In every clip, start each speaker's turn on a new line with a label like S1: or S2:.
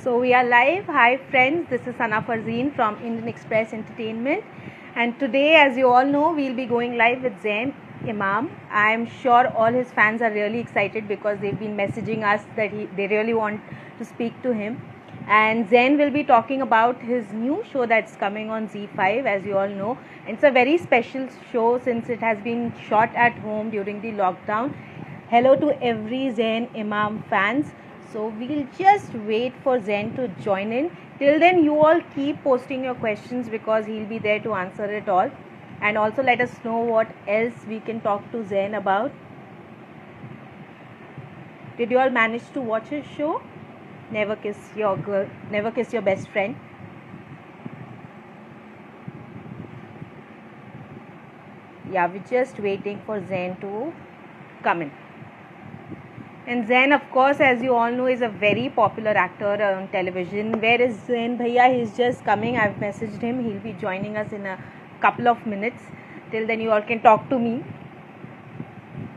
S1: So we are live. Hi friends, this is Sana Farzeen from Indian Express Entertainment, and today, as you all know, we'll be going live with Zain Imam. I'm sure all his fans are really excited because they've been messaging us that they really want to speak to him. And Zain will be talking about his new show that's coming on Z5, as you all know. It's a very special show since it has been shot at home during the lockdown. Hello to every Zain Imam fans. So we'll just wait for Zain to join in. Till then, you all keep posting your questions because he'll be there to answer it all. And also let us know what else we can talk to Zain about. Did you all manage to watch his show? Never Kiss Your Girl, Never Kiss Your Best Friend. Yeah, we're just waiting for Zain to come in. And Zain, of course, as you all know, is a very popular actor on television. Where is Zain Bhaiya? He's just coming. I've messaged him. He'll be joining us in a couple of minutes. Till then, you all can talk to me.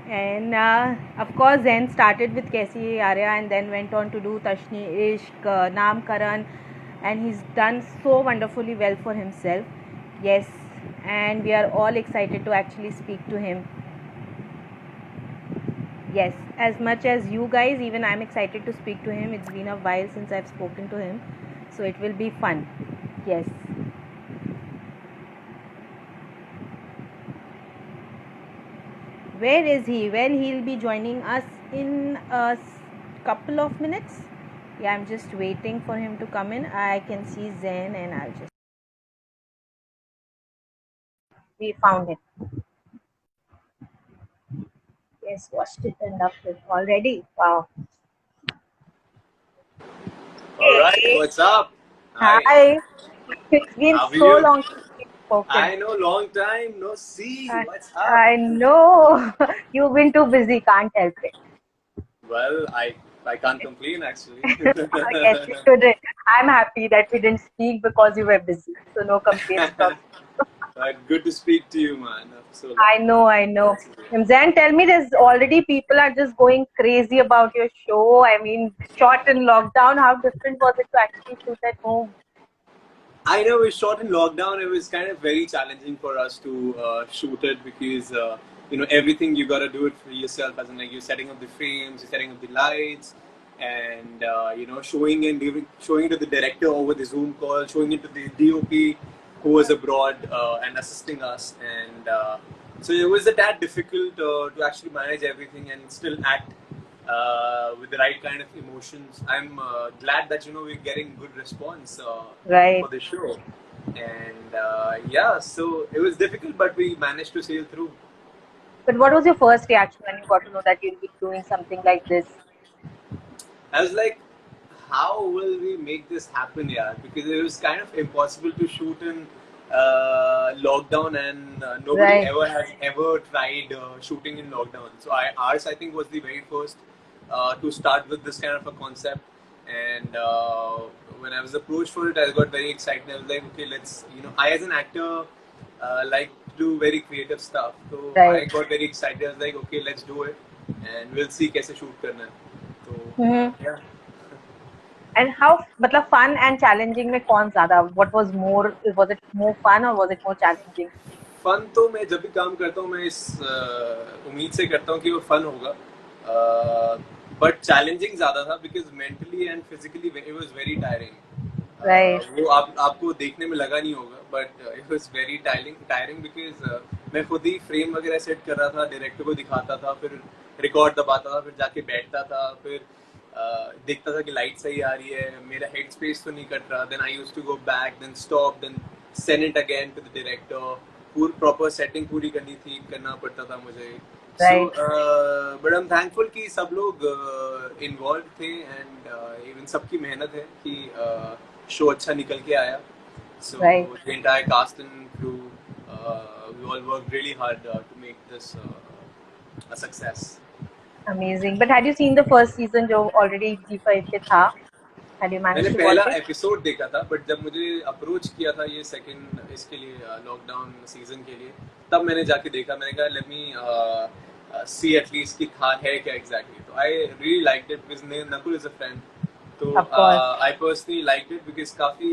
S1: And of course, Zain started with Kaisi Hai Arya and then went on to do Tashni Ishq, Namkaran, and he's done so wonderfully well for himself. Yes, and we are all excited to actually speak to him. Yes, as much as you guys, even I'm excited to speak to him. It's been a while since I've spoken to him, so it will be fun. Yes. Where is he? Well, he'll be joining us in a couple of minutes. Yeah, I'm just waiting for him to come in. I can see Zain and I'll just... We found it. Yes, watched it and loved it already. Wow.
S2: All right,
S1: Hey.
S2: what's up?
S1: Hi. It's been
S2: How are
S1: so
S2: you?
S1: long since we've spoken.
S2: I know, long time no see. What's up?
S1: I know. You've been too busy, can't help it.
S2: Well, I can't complain actually.
S1: Yes, you shouldn't. I'm happy that we didn't speak because you were busy. So no complaints from you.
S2: But good to speak to you, man. After so long.
S1: I know. Zain, tell me, there's already people are just going crazy about your show. I mean, shot in lockdown. How different was it to actually shoot at home?
S2: I know we shot in lockdown. It was kind of very challenging for us to shoot it because everything you gotta do it for yourself. As in, like, you're setting up the frames, you're setting up the lights, and showing it to the director over the Zoom call, showing it to the DOP who was abroad and assisting us, and so it was a tad difficult to actually manage everything and still act with the right kind of emotions. I'm glad that we're getting good response
S1: Right.
S2: for the show, and so it was difficult, but we managed to sail through.
S1: But what was your first reaction when you got to know that you'll be doing something like this?
S2: I was like, how will we make this happen, yeah? Because it was kind of impossible to shoot in lockdown, and nobody
S1: Right.
S2: ever has ever tried shooting in lockdown. So ours, I think, was the very first to start with this kind of a concept. And when I was approached for it, I got very excited. I was like, okay, let's, I as an actor like to do very creative stuff. So I
S1: Right.
S2: got very excited. I was like, okay, let's do it, and we'll see कैसे shoot करना है. So yeah.
S1: And how, मतलब fun and challenging में कौन ज़्यादा? What was it more fun or was it more challenging?
S2: Fun तो मैं जब भी काम करता हूँ मैं इस उम्मीद से करता हूँ कि वो फन होगा, बट चैलेंजिंग ज्यादा था because mentally and physically it was very tiring.
S1: Right.
S2: वो आपको देखने में लगा नहीं होगा, but it was very tiring because मैं खुद ही फ्रेम वगैरह सेट कर रहा था, डायरेक्टर को दिखाता था, फिर रिकॉर्ड दबाता था, फिर जाके बैठता था, फिर देखता था कि लाइट सही आ रही है, मेरा हेड स्पेस तो नहीं कट रहा. Then I used to go back, then stop, then send it again to the director. पूरी प्रॉपर सेटिंग पूरी करना पड़ता था मुझे. So but I am thankful कि सब लोग इन्वॉल्व थे, एंड इवन सबकी मेहनत है कि शो अच्छा निकल के आया. So the entire cast and crew, we all worked really hard to make this a success.
S1: Amazing. But had you seen the first season जो already Z5 पे था? Had you managed
S2: मैंने
S1: to
S2: पहला
S1: watch it?
S2: Episode देखा था, but जब मुझे approach किया था ये सेकंड इसके लिए लॉकडाउन सीजन के लिए, तब मैंने जाके देखा. मैंने कहा लेट मी सी एटलीस्ट कि था है क्या एग्जैक्टली. तो I really liked it because Nakul is a friend, तो
S1: Of course.
S2: I personally like it because काफी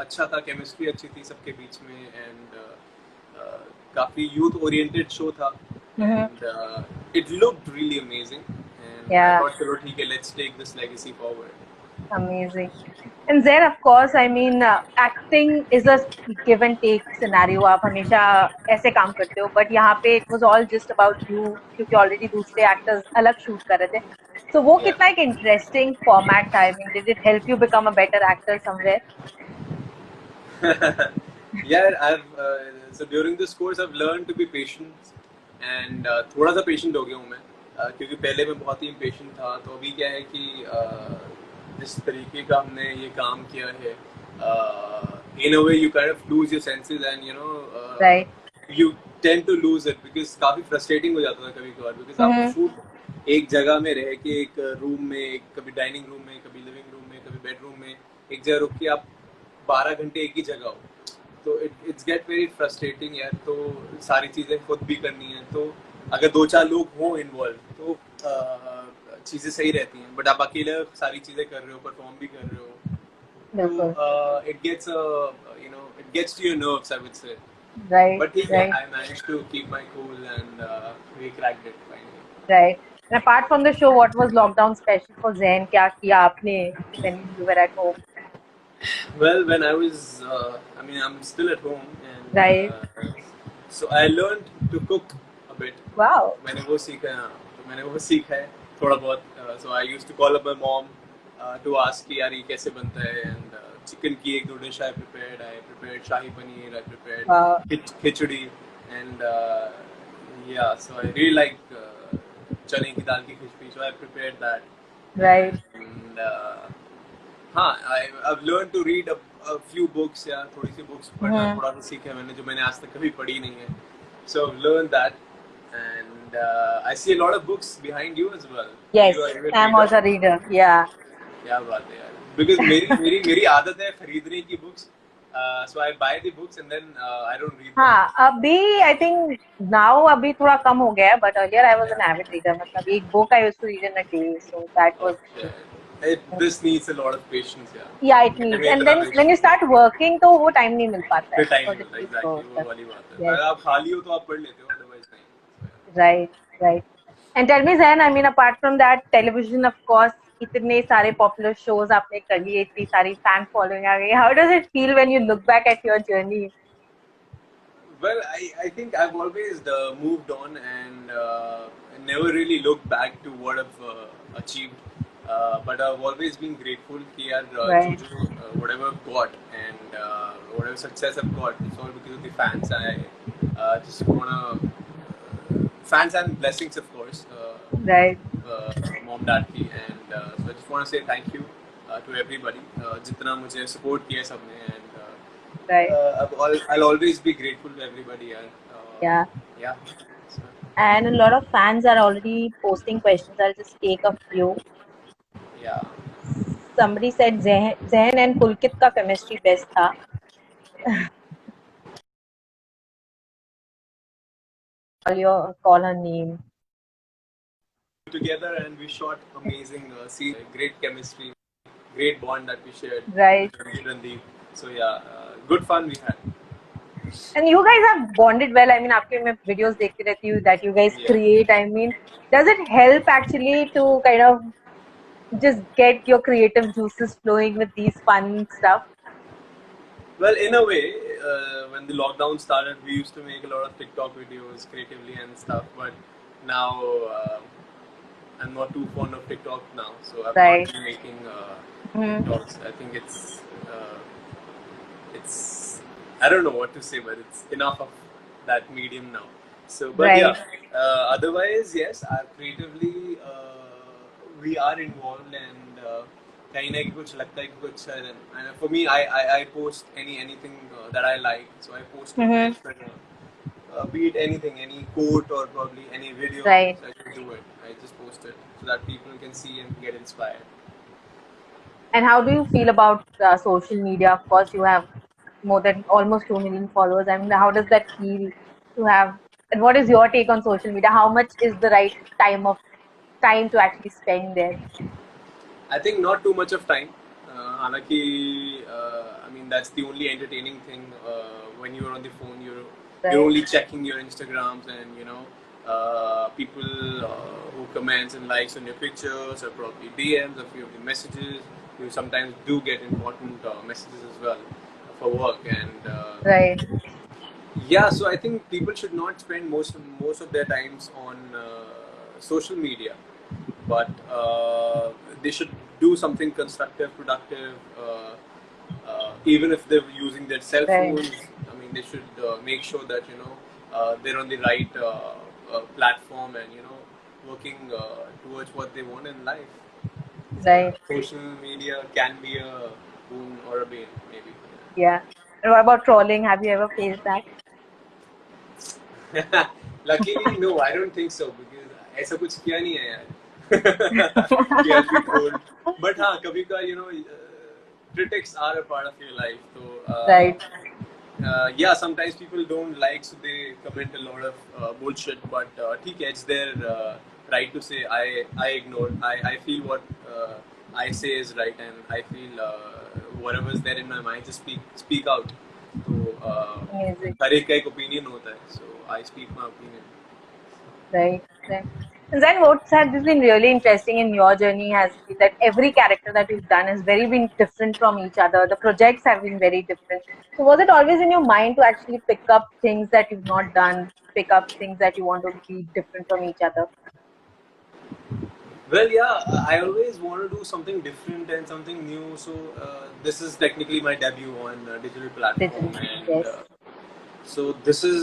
S2: अच्छा था, केमिस्ट्री अच्छी थी सबके बीच में, एंड काफी यूथ ओरिएंटेड शो था,
S1: Mm-hmm.
S2: And it looked really amazing, and I
S1: Yeah,
S2: thought चलो ठीक है, let's take this legacy forward.
S1: amazing. And then, of course, I mean, acting is a give and take scenario. आप हमेशा ऐसे काम करते हो, but यहाँ पे it was all just about you, क्योंकि already दूसरे actors अलग shoot कर रहे थे. So वो
S2: Yeah.
S1: कितना एक interesting format था. I mean, did it help you become a better actor somewhere?
S2: Yeah, I've so during this course I've learned to be patient, and थोड़ा सा patient हो गया हूँ मैं, क्योंकि पहले मैं बहुत ही impatient था. तो अभी क्या है कि जिस तरीके का हमने ये काम किया है, in a way you kind of lose your senses, and
S1: Right.
S2: you tend to lose it because काफी frustrating हो जाता था कभी कभार, because आप
S1: Mm-hmm.
S2: shoot एक जगह में रह के, एक रूम में, कभी डाइनिंग रूम में, कभी लिविंग रूम में, कभी बेडरूम में, एक जगह रुक के आप 12 घंटे एक ही जगह हो, तो इट्स गेट वेरी फ्रस्ट्रेटिंग यार. तो सारी चीजें खुद भी करनी है, तो अगर 2-4 लोग हों इन्वॉल्व तो चीजें सही रहती हैं, बट आप अकेले सारी चीजें कर रहे हो, परफॉर्म भी कर रहे हो,
S1: बिल्कुल.
S2: तो it gets it gets to your nerves, I would say.
S1: Right.
S2: But ठीक है,
S1: Right.
S2: I managed to keep my cool, and we cracked it finally.
S1: Right. And apart from the show, what was lockdown special for Zen? क्या किया आपने when you were at home?
S2: Well, when I was, I mean, I'm still at home, and
S1: Right.
S2: so I learned to cook a bit.
S1: Wow.
S2: मैंने वो सीखा है, तो मैंने वो सीखा है थोड़ा बहुत. So I used to call up my mom to ask कि यार ये कैसे बनता है, and chicken की एक दो dish I prepared. I prepared shahi paneer. I prepared
S1: Wow.
S2: khichdi, and yeah, so I really like चने की दाल की खिचड़ी. So I prepared that.
S1: Right.
S2: And हाँ, I've learned to read a few books, या थोड़ी सी books पढ़ना
S1: Mm-hmm.
S2: थोड़ा सा सीखा है मैंने, जो मैंने आज तक कभी पढ़ी नहीं है. So I've learned that, and I see a lot of books behind you as well.
S1: Yes,
S2: You are a
S1: I'm
S2: reader.
S1: also a reader. Yeah.
S2: क्या बात है यार, because मेरी आदत है खरीदने की books, so I buy the books and then I don't read them.
S1: हाँ, अभी I think now अभी थोड़ा कम हो गया है, but earlier I was an avid reader. मतलब एक book I used to read in a day, so that was.
S2: Okay. This needs a lot of patience, yeah.
S1: Yeah, it needs.
S2: हमें
S1: And
S2: इतना
S1: then when
S2: patience
S1: you start working, तो वो time नहीं मिल पाता है.
S2: फिर टाइम
S1: for
S2: मिलता है,
S1: this
S2: एग्जैक्टली
S1: work.
S2: वो वाली बात है.
S1: Yes.
S2: अगर आप खाली हो तो आप पढ़ लेते हो, अदरवाइज नहीं.
S1: Right, right. And tell me, Zain, I mean, apart from that, television, of course, इतने सारे popular shows आपने कर लिए, इतनी सारी fan following आ गई. How does it feel when you look back at your journey?
S2: Well, I think I've always moved on, and never really looked back to what I've achieved. But I've always been grateful कि यार
S1: Right.
S2: जो whatever I've got, and whatever success I've got, it's all because of the fans. I just wanna fans and blessings, of course.
S1: Right.
S2: Mom, dad की, and so I just want to say thank you to everybody. जितना मुझे support किया सबने, and
S1: Right.
S2: I'll always be grateful to everybody. And
S1: Yeah.
S2: yeah. So,
S1: And a lot of fans are already posting questions. I'll just take a few.
S2: yeah.
S1: Somebody said Zain and Pulkit का chemistry best था. Call her name.
S2: Together, and we shot amazing scenes, great chemistry, great bond that we shared.
S1: Right.
S2: Randeep. So yeah, good fun we had.
S1: And you guys have bonded well. I mean, आपके मैं videos देखती रहती हूँ that you guys
S2: Yeah.
S1: create. I mean, does it help actually to kind of just get your creative juices flowing with these fun stuff?
S2: Well, in a way, when the lockdown started, we used to make a lot of TikTok videos creatively and stuff. But now I'm not too fond of TikTok now, so I'm
S1: Right.
S2: not been making
S1: Mhm.
S2: TikToks. I think it's I don't know what to say, but it's enough of that medium now. So, but
S1: Right.
S2: yeah, otherwise, yes, creatively we are involved, and कहीं ना कहीं कुछ लगता है कि कुछ है. And for me, I post anything that I like, so I post on
S1: Mhm.
S2: Instagram. Be it anything, any quote or probably any video,
S1: Right.
S2: so I can do it. I just post it so that people can see and get inspired.
S1: And how do you feel about social media? Of course, you have more than almost 2 million followers. I mean, how does that feel to have? And what is your take on social media? How much is the right time to actually spend there?
S2: I think not too much of time. हालांकि I mean that's the only entertaining thing when you're on the phone. You're
S1: Right.
S2: only checking your Instagrams and people who comments and likes on your pictures or probably DMs, a few of the messages. You sometimes do get important messages as well for work and
S1: Right.
S2: yeah. So I think people should not spend most of their times on social media, but they should do something constructive, productive. Even if they're using their cell
S1: Right.
S2: phones, I mean, they should make sure that they're on the right platform and working towards what they want in life. So yeah,
S1: Right.
S2: social media can be a boon or a bane, maybe.
S1: Yeah. And what about trolling? Have you ever faced that?
S2: Luckily, no, I don't think so because ऐसा कुछ किया नहीं है यार कि I'll be trolled. But हाँ, कभी का critics are a part of your life. So
S1: Right.
S2: yeah, sometimes people don't like, so they comment a lot of bullshit. But ठीक है, it's their right to say I ignore. I feel what I say is right, and I feel whatever is there in my mind, just speak out. तो
S1: Amazing.
S2: हर एक का एक opinion होता है, so I speak my opinion.
S1: Right. Right. And then what has been really interesting in your journey has been that every character that you've done has very been different from each other. The projects have been very different. So was it always in your mind to actually pick up things that you've not done, pick up things that you want to be different from each other?
S2: Well, yeah, I always want to do something different and something new. So this is technically my debut on a digital platform,
S1: Digital.
S2: and
S1: Yes.
S2: so this is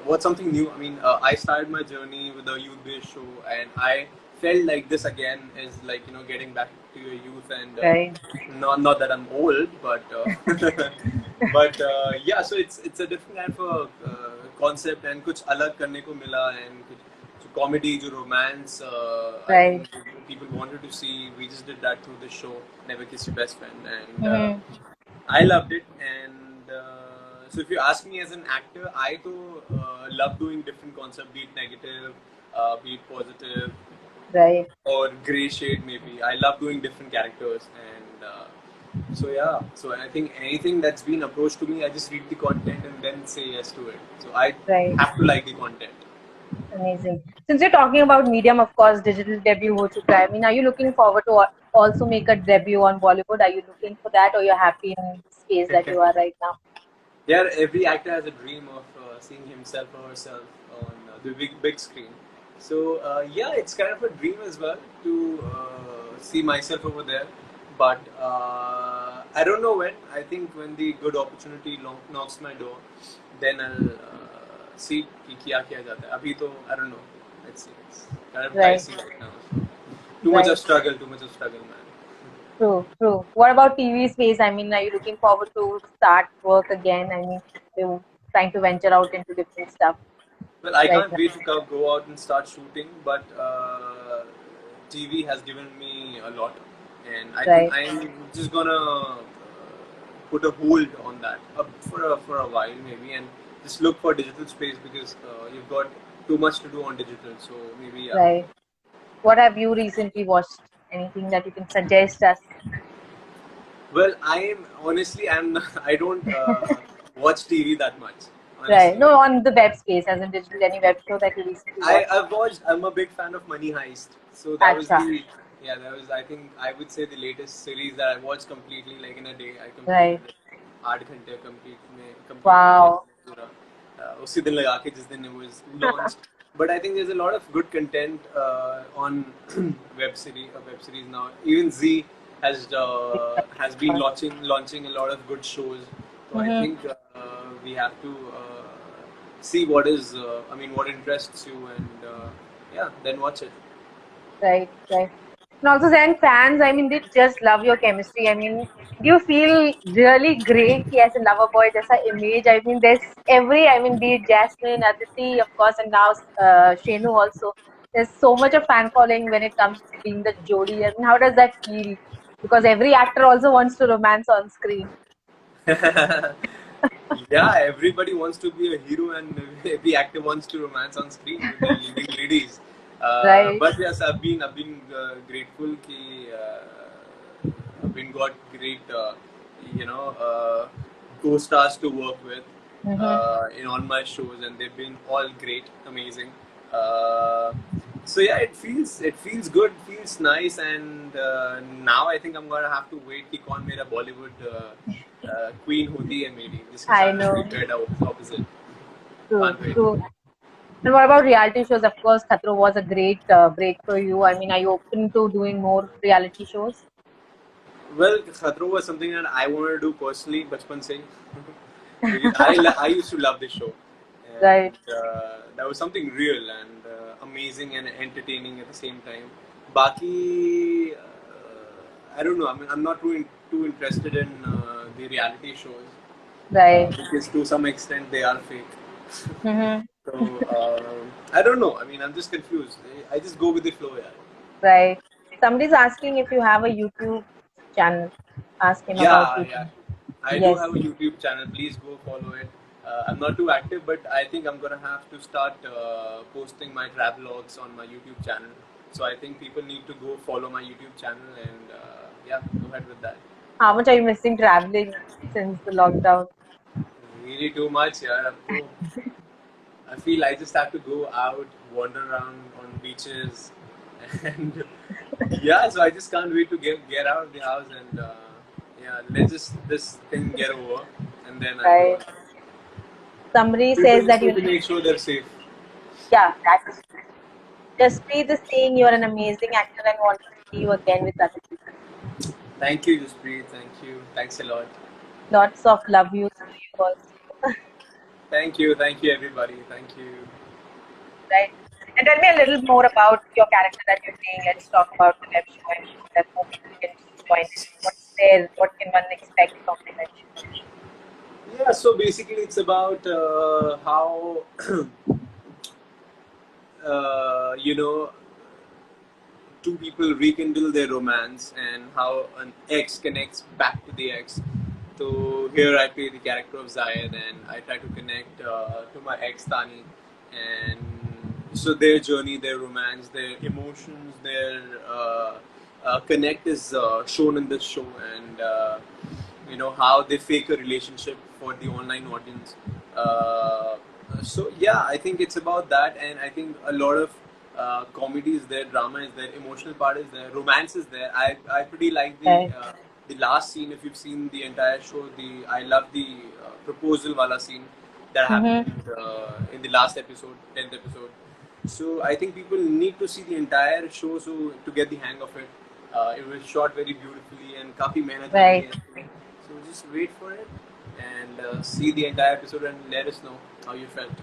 S2: what's something new. I mean, I started my journey with a youth-based show, and I felt like this again is like getting back to your youth, and
S1: Right.
S2: not that I'm old, but but yeah. So it's a different kind of concept, and कुछ अलग करने को मिला, and कुछ so comedy, जो romance, I
S1: Right.
S2: think people wanted to see. We just did that through the show, Never Kiss Your Best Friend, and
S1: Mm-hmm.
S2: I loved it. And so if you ask me as an actor, I too love doing different concepts, be it negative, be it positive,
S1: Right.
S2: or gray shade maybe. I love doing different characters, and so yeah. So I think anything that's been approached to me, I just read the content and then say yes to it. So I
S1: Right.
S2: have to like the content.
S1: Amazing. Since you're talking about medium, of course, digital debut ho chuka hai. I mean, are you looking forward to also make a debut on Bollywood? Are you looking for that, or you're happy in the space that you are right now?
S2: Yeah, every actor has a dream of seeing himself or herself on the big screen. So yeah, it's kind of a dream as well to see myself over there. But I don't know when. I think when the good opportunity knocks my door, then I'll see कि क्या किया जाता है. अभी तो I don't know. Let's see. It's kind of
S1: Right.
S2: dicey right now. Too much
S1: Right.
S2: of struggle. Too much of struggle, man.
S1: True. True. What about TV space? I mean, are you looking forward to start work again? I mean, you trying to venture out into different stuff
S2: Well, I
S1: right
S2: can't
S1: now.
S2: wait to go out and start shooting, but TV has given me a lot, and I think
S1: Right.
S2: I'm just gonna put a hold on that for a while maybe, and just look for digital space because you've got too much to do on digital. So maybe yeah.
S1: Right. What have you recently watched? Anything that you can suggest us?
S2: Well, I don't watch TV that much,
S1: Right.
S2: honestly.
S1: No, on the web space, as in digital, any web show that you recently watched.
S2: I've watched. I'm a big fan of Money Heist. So that was
S1: Acha.
S2: the yeah. That was I think I would say the latest series that I watched completely like in a day. I
S1: Right.
S2: completed it. 8 घंटे complete
S1: Wow.
S2: पूरा उसी दिन लगा के जिस दिन it was launched. But I think there's a lot of good content on web series now. Even Z has been launching a lot of good shows. So I
S1: Mm-hmm.
S2: think we have to see what is what interests you, and yeah, then watch it.
S1: Right. Right. And also, then fans, I mean, they just love your chemistry. I mean, do you feel really great कि as a lover boy जैसा image? I mean, I mean, be it Jasmine, Aditi, of course, and now Shenu also. There's so much of fan following when it comes to being the Jodi. I mean, how does that feel? Because every actor also wants to romance on screen.
S2: Yeah, everybody wants to be a hero, and every actor wants to romance on screen with their leading ladies.
S1: Right.
S2: But yes, I've been grateful कि I've been got great you know co-stars to work with
S1: Mm-hmm.
S2: in on my shows, and they've been all great, amazing. Uh, so yeah, it feels good, feels nice, and now I think I'm gonna have to wait कि कौन मेरा Bollywood queen होती है मेरी, जिसके
S1: I
S2: साथ मैं
S1: know.
S2: Prepared opposite.
S1: True.
S2: Can't wait.
S1: True. And what about reality shows? Of course, Khatro was a great break for you. I mean, are you open to doing more reality shows?
S2: Well, Khatro was something that I wanted to do personally, bachpan se. Because I used to love this show,
S1: Right.
S2: and that was something real and amazing and entertaining at the same time. Baki, I don't know. I mean, I'm not too interested in the reality shows
S1: Right.
S2: because to some extent they are fake.
S1: Mm-hmm.
S2: So I don't know. I mean, I'm just confused. I just go with the flow, yeah.
S1: Right. Somebody's asking if you have a YouTube channel. Ask him about
S2: Yeah, yeah.
S1: YouTube.
S2: I do
S1: Yes.
S2: have a YouTube channel. Please go follow it. I'm not too active, but I think I'm gonna have to start posting my travelogues on my YouTube channel. So I think people need to go follow my YouTube channel, and yeah, go ahead with that.
S1: How much are you missing traveling since the lockdown?
S2: Really too much, yeah. Ab to I feel I just have to go out, wander around on beaches, and yeah. So I just can't wait to get out of the house and yeah, let just this thing get over, and then I'll go
S1: Right.
S2: out.
S1: Somebody
S2: People
S1: says
S2: just
S1: that
S2: need to make sure they're safe.
S1: yeah, that is true. Jaspreet is saying you're an amazing actor and wants to see you again with other people.
S2: Thank you, Jaspreet. Thank you. Thanks a lot.
S1: Lots of love yous to you also.
S2: Thank you, everybody. Thank you.
S1: Right. And tell me a little more about your character that you're playing. Let's talk about the web show and so that more people can join in. What's there? What can one expect from the web show?
S2: Yeah, so basically, it's about how you know two people rekindle their romance and how an ex connects back to the ex. So here I play the character of Zayed, and I try to connect to my ex Tani, and so their journey, their romance, their emotions, their connect is shown in this show, and how they fake a relationship for the online audience. So yeah, I think it's about that, and I think a lot of comedy is there, drama is there, emotional part is there, romance is there. I pretty like
S1: Right.
S2: the last scene. If you've seen the entire show, the I love the proposal wala scene that
S1: Mm-hmm.
S2: happened in the last episode, 10th episode. So I think people need to see the entire show so to get the hang of it. It was shot very beautifully and काफी मेहनत लगी
S1: Right.
S2: है. So just wait for it and see the entire episode and let us know how you felt.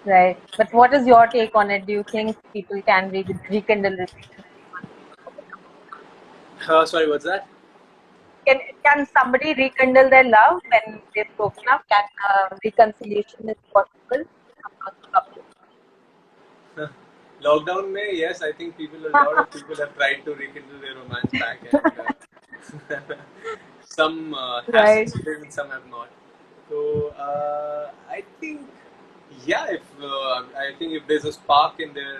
S1: Right. But what is your take on it? Do you think people can rekindle relationship once they overcome?
S2: Sorry, what's that?
S1: Can somebody rekindle their love when they've broken up? Can reconciliation is possible across the couple?
S2: Lockdown May, yes, I think a lot of people have tried to rekindle their romance back, and some have
S1: Right.
S2: succeeded and some have not. So I think, yeah, if I think if there's a spark in their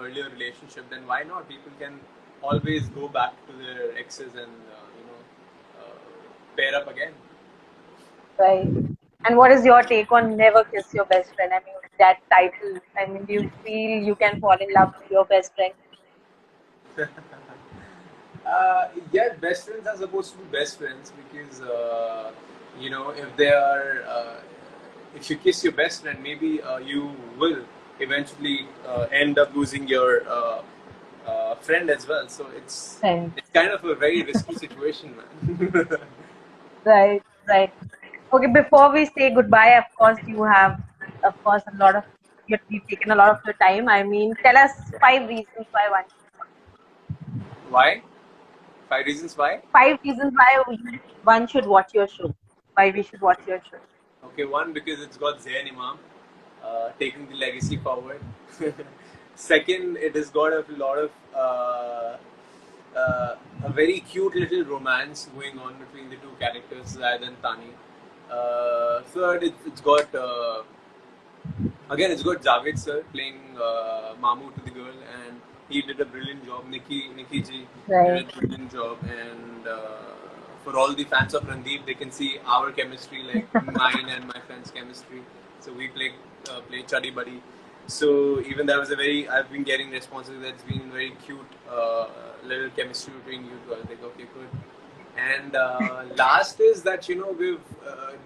S2: earlier relationship, then why not? People can always go back to their exes and pair up again.
S1: Right. And what is your take on Never Kiss Your Best Friend? I mean, that title. I mean, do you feel you can fall in love with your best friend?
S2: Yeah, best friends are supposed to be best friends because if they are, if you kiss your best friend, maybe you will eventually end up losing your friend as well. So
S1: Friend.
S2: it's kind of a very risky situation, man.
S1: Right. Right. Okay. Before we say goodbye, of course, you have, of course, a lot of you've taken a lot of your time. I mean, tell us 5 reasons why one should watch.
S2: Why? 5 reasons why?
S1: 5 reasons why one should watch your show. Why we should watch your show.
S2: Okay, one, because it's got Zayn Imam taking the legacy forward. Second, it has got a lot of a very cute little romance going on between the two characters, Zayed and Tani. Third, it's got Again, it's got Javed sir playing Mamu to the girl, and he did a brilliant job. Nikki ji did
S1: Right.
S2: a brilliant job, and for all the fans of Randeep, they can see our chemistry, like mine and my friend's chemistry. So we play chuddy buddy. So even that was a very, I've been getting responses that's been very cute little chemistry between you two. I was like, okay, good. And last is that we've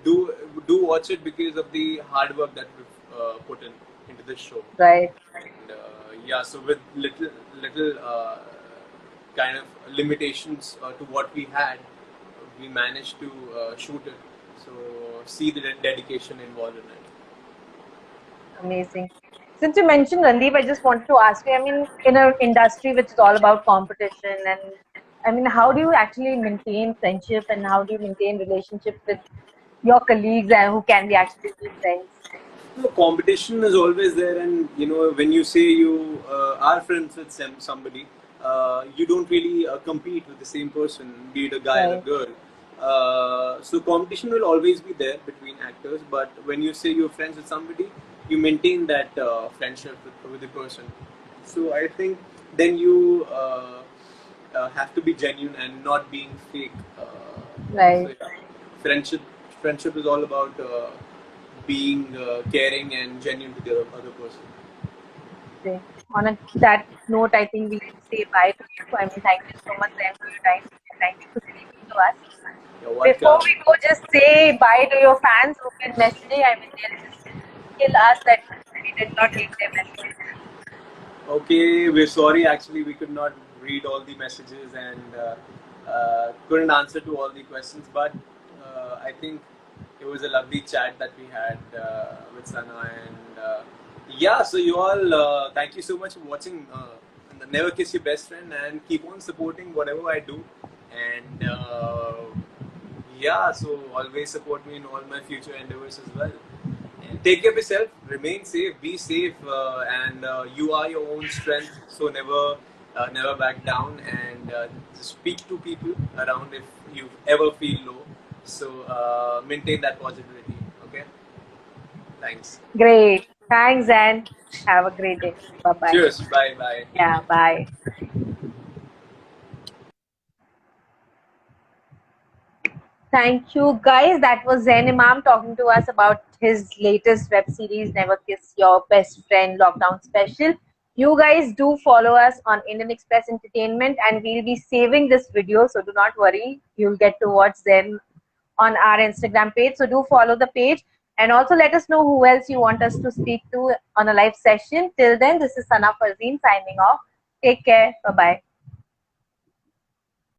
S2: do watch it because of the hard work that we've put into this show.
S1: Right.
S2: And yeah, so with little kind of limitations to what we had, we managed to shoot it. So see the dedication involved in it.
S1: Amazing. Since you mentioned Randeep, I just wanted to ask you, I mean, in an industry which is all about competition, and I mean, how do you actually maintain friendship and how do you maintain relationship with your colleagues and who can be actually be friends?
S2: No, competition is always there, and when you say you are friends with somebody, you don't really compete with the same person, be it a guy or a
S1: Right.
S2: girl. So competition will always be there between actors, but when you say you're friends with somebody, you maintain that friendship with the person. So I think then you have to be genuine and not being fake. So
S1: Right.
S2: yeah, friendship friendship is all about being caring and genuine to the other person.
S1: Okay. That note, I think we say bye to you. I mean, thank you so much, Zen, for your time. Thank you for speaking to us.
S2: Yeah, what?
S1: Before we go, just say bye to your fans who've been messaging. I mean, they'll just kill us that we did not read their messages.
S2: Okay, we're sorry. Actually, we could not read all the messages and couldn't answer to all the questions. But I think it was a lovely chat that we had with Sana. And yeah, so you all, thank you so much for watching. Never Kiss Your Best Friend, and keep on supporting whatever I do. And yeah, so always support me in all my future endeavors as well. And take care of yourself, remain safe, be safe, and you are your own strength. So never back down, and speak to people around if you ever feel low. So maintain that positivity. Okay. Thanks.
S1: Great. Thanks, and have a great day. Bye bye.
S2: Cheers. Bye. Bye. Take
S1: Yeah,
S2: care.
S1: bye. Thank you, guys. That was Zain Imam talking to us about his latest web series, Never Kiss Your Best Friend Lockdown Special. You guys do follow us on Indian Express Entertainment, and we'll be saving this video, so do not worry. You'll get to watch them on our Instagram page. So do follow the page, and also let us know who else you want us to speak to on a live session. Till then, this is Sana Farzeen signing off. Take care. Bye bye.